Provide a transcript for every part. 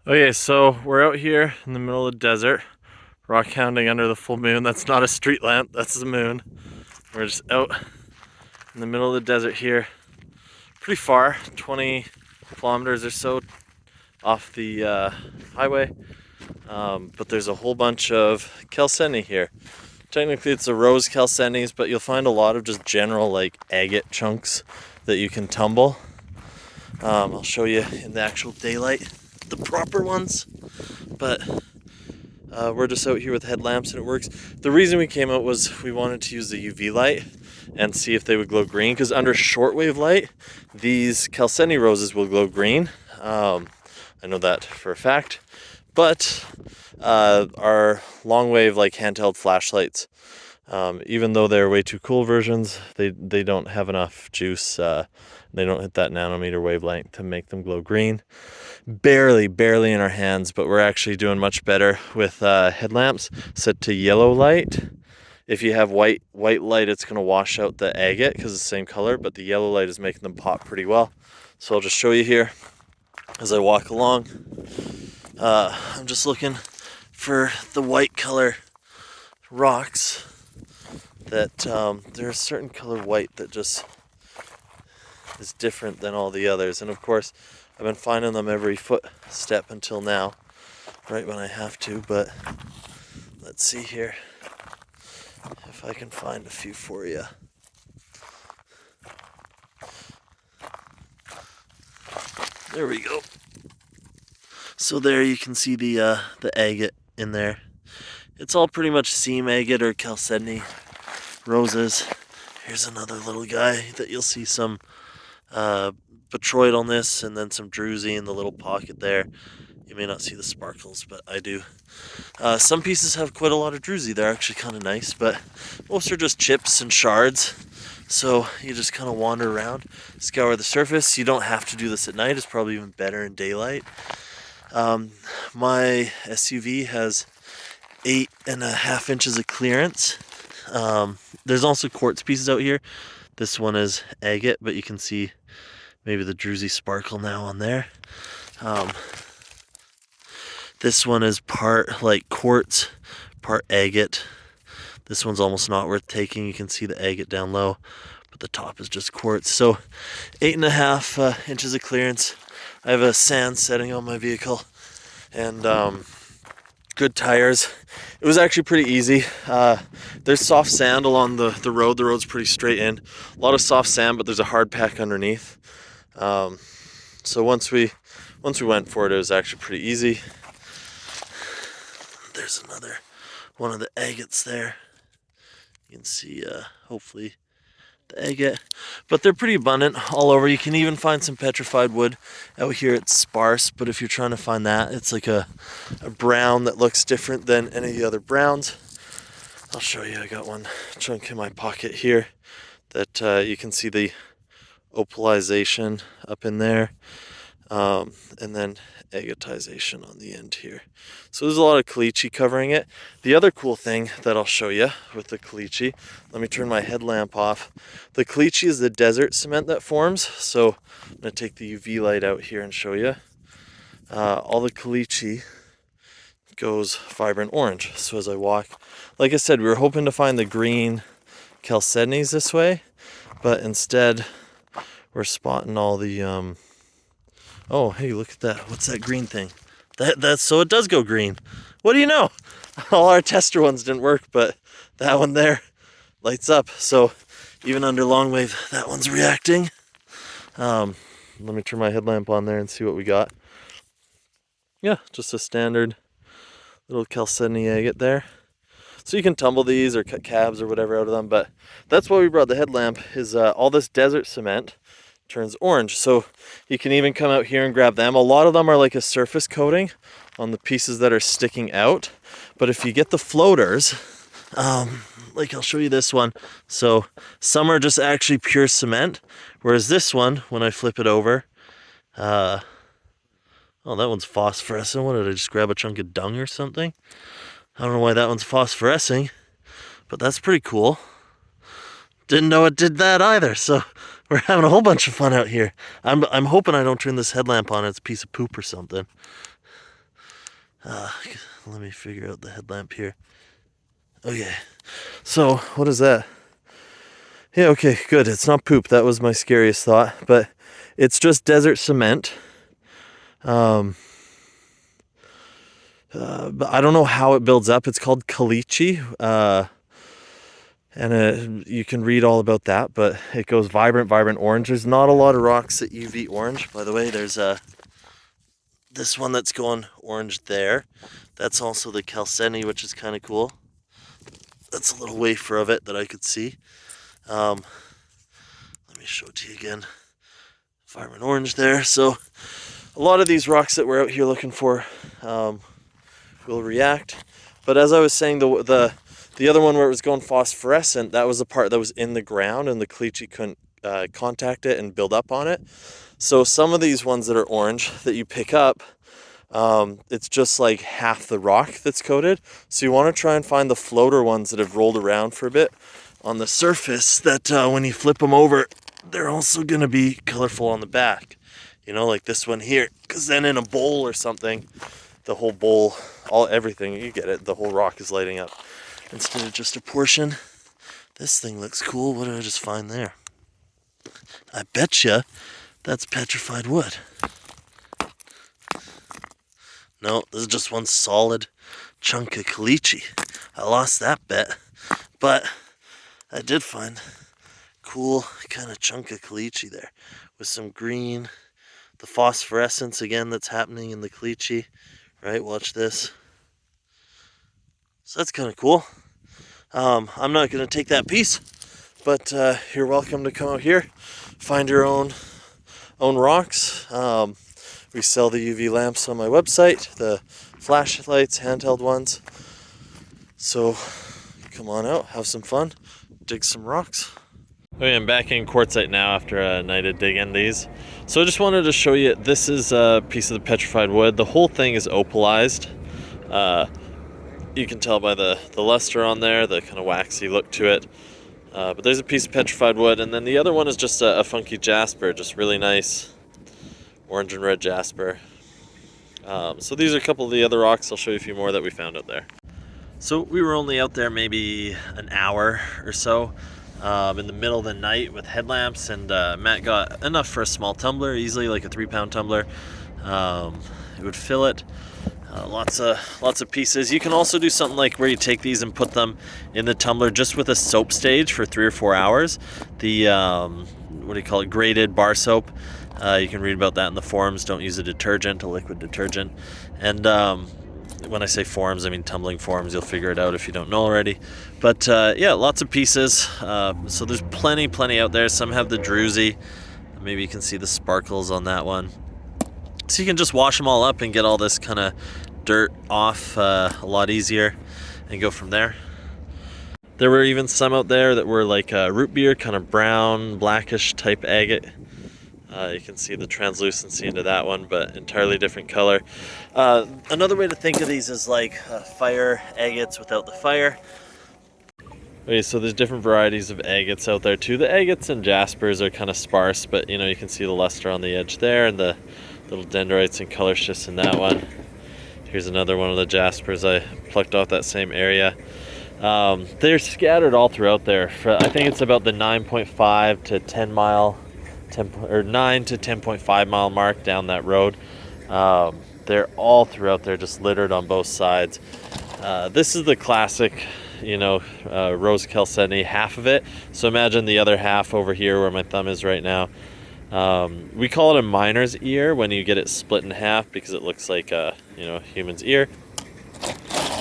Okay, so we're out here in the middle of the desert, rockhounding under the full moon. That's not a street lamp, that's the moon. We're just out in the middle of the desert here, pretty far, 20 kilometers or so off the highway. But there's a whole bunch of Chalcedony here. Technically it's the rose Chalcedonies, but you'll find a lot of just general like agate chunks that you can tumble. I'll show you in the actual daylight the proper ones, but we're just out here with headlamps and it works. The reason we came out was we wanted to use the UV light and see if they would glow green, because under shortwave light these Chalcedony roses will glow green. I know that for a fact, but our long wave like handheld flashlights, even though they're way too cool versions, they don't have enough juice. They don't hit that nanometer wavelength to make them glow green. Barely in our hands, but we're actually doing much better with headlamps set to yellow light. If you have white light, it's going to wash out the agate because it's the same color, but the yellow light is making them pop pretty well. So I'll just show you here as I walk along. I'm just looking for the white color rocks that there's a certain color white that just is different than all the others, and of course I've been finding them every footstep until now, right when I have to, but let's see here if I can find a few for you. There we go. So there you can see the agate in there. It's all pretty much seam agate or Chalcedony roses. Here's another little guy that you'll see some botryoidalness and then some druzy in the little pocket there. You may not see the sparkles, but I do. Some pieces have quite a lot of druzy. They're actually kind of nice, but most are just chips and shards. So you just kind of wander around, scour the surface. You don't have to do this at night. It's probably even better in daylight. My SUV has 8.5 inches of clearance. There's also quartz pieces out here. This one is agate, but you can see maybe the druzy sparkle now on there. This one is part like quartz, part agate. This one's almost not worth taking. You can see the agate down low, but the top is just quartz. So 8.5 inches of clearance. I have a sand setting on my vehicle and good tires. It was actually pretty easy. There's soft sand along the road. The road's pretty straight in. A lot of soft sand, but there's a hard pack underneath. So once we went for it, it was actually pretty easy. There's another one of the agates there. You can see hopefully the agate, but they're pretty abundant all over. You can even find some petrified wood. Out here it's sparse, but if you're trying to find that, it's like a brown that looks different than any of the other browns. I'll show you. I got one chunk in my pocket here that you can see the opalization up in there, and then agatization on the end here. So there's a lot of caliche covering it. The other cool thing that I'll show you with the caliche, let me turn my headlamp off. The caliche is the desert cement that forms. So I'm going to take the UV light out here and show you. All the caliche goes vibrant orange. So as I walk, like I said, we were hoping to find the green Chalcedonies this way, but instead we're spotting all the oh, hey, look at that. What's that green thing? That's so it does go green. What do you know? All our tester ones didn't work, but that one there lights up. So even under long wave, that one's reacting. Let me turn my headlamp on there and see what we got. Yeah, just a standard little Chalcedony agate there. So you can tumble these or cut cabs or whatever out of them, but that's why we brought the headlamp, is all this desert cement turns orange. So you can even come out here and grab them. A lot of them are like a surface coating on the pieces that are sticking out, but if you get the floaters, like I'll show you this one. So some are just actually pure cement, whereas this one, when I flip it over, oh, that one's phosphorescent. What did I just grab, a chunk of dung or something? I don't know why that one's phosphorescing, but that's pretty cool. Didn't know it did that either, so we're having a whole bunch of fun out here. I'm hoping I don't turn this headlamp on, it's a piece of poop or something. Let me figure out the headlamp here. Okay, so what is that? Yeah, okay, good. It's not poop. That was my scariest thought, but it's just desert cement. But I don't know how it builds up. It's called Caliche, and you can read all about that, but it goes vibrant orange. There's not a lot of rocks that UV orange. By the way, there's this one that's going orange there. That's also the Chalcedony, which is kind of cool. That's a little wafer of it that I could see. Let me show it to you again. Vibrant orange there. So a lot of these rocks that we're out here looking for will react. But as I was saying, the other one where it was going phosphorescent, that was the part that was in the ground, and the caliche couldn't contact it and build up on it. So some of these ones that are orange that you pick up, it's just like half the rock that's coated. So you want to try and find the floater ones that have rolled around for a bit on the surface, that when you flip them over, they're also going to be colorful on the back. You know, like this one here. Because then in a bowl or something, the whole bowl, everything, you get it, the whole rock is lighting up instead of just a portion. This thing looks cool. What did I just find there? I betcha that's petrified wood. No, this is just one solid chunk of caliche. I lost that bet, but I did find cool kind of chunk of caliche there with some green, the phosphorescence again that's happening in the caliche, right? Watch this. So that's kind of cool. I'm not going to take that piece, but you're welcome to come out here, find your own rocks. We sell the UV lamps on my website, the flashlights, handheld ones. So come on out, have some fun, dig some rocks. Okay, I'm back in quartzite now after a night of digging these. So I just wanted to show you, this is a piece of the petrified wood. The whole thing is opalized. You can tell by the luster on there, the kind of waxy look to it. But there's a piece of petrified wood, and then the other one is just a funky jasper, just really nice orange and red jasper. So these are a couple of the other rocks. I'll show you a few more that we found out there. So we were only out there maybe an hour or so in the middle of the night with headlamps, and Matt got enough for a small tumbler, easily like a 3-pound tumbler. It would fill it. Lots of pieces. You can also do something like where you take these and put them in the tumbler just with a soap stage for 3 or 4 hours. The what do you call it, grated bar soap. You can read about that in the forums. Don't use a detergent, a liquid detergent. And when I say forums, I mean tumbling forums. You'll figure it out if you don't know already. But yeah, lots of pieces. So there's plenty out there. Some have the druzy. Maybe you can see the sparkles on that one. So you can just wash them all up and get all this kind of dirt off a lot easier and go from there. There were even some out there that were like root beer, kind of brown, blackish type agate. You can see the translucency into that one, but entirely different color. Another way to think of these is like fire agates without the fire. Okay, so there's different varieties of agates out there too. The agates and jaspers are kind of sparse, but you know, you can see the luster on the edge there and the little dendrites and color shifts in that one. Here's another one of the jaspers I plucked off that same area. They're scattered all throughout there. I think it's about the 9.5 to 10 mile, 9 to 10.5 mile mark down that road. They're all throughout there, just littered on both sides. This is the classic, you know, rose chalcedony, half of it. So imagine the other half over here where my thumb is right now. We call it a miner's ear when you get it split in half because it looks like a, you know, human's ear.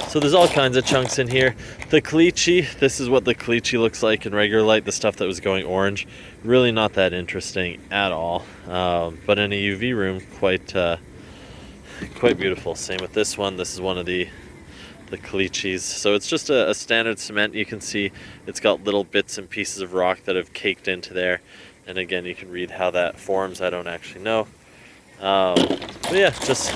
So there's all kinds of chunks in here. The caliche, this is what the caliche looks like in regular light, the stuff that was going orange. Really not that interesting at all. But in a UV room, quite beautiful. Same with this one. This is one of the caliches. So it's just a standard cement. You can see it's got little bits and pieces of rock that have caked into there. And again, you can read how that forms. I don't actually know. But yeah, just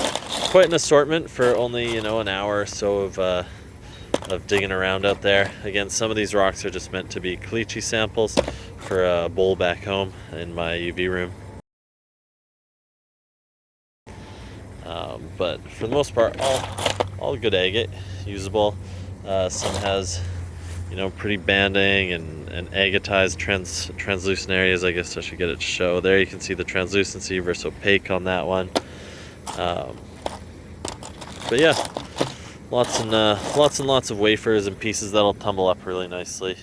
quite an assortment for only, you know, an hour or so of digging around out there. Again, some of these rocks are just meant to be caliche samples for a bowl back home in my UV room. But for the most part, all good agate, usable. Some has, you know, pretty banding and agatized translucent areas. I guess I should get it to show. There you can see the translucency versus opaque on that one. But yeah, lots and lots of wafers and pieces that'll tumble up really nicely.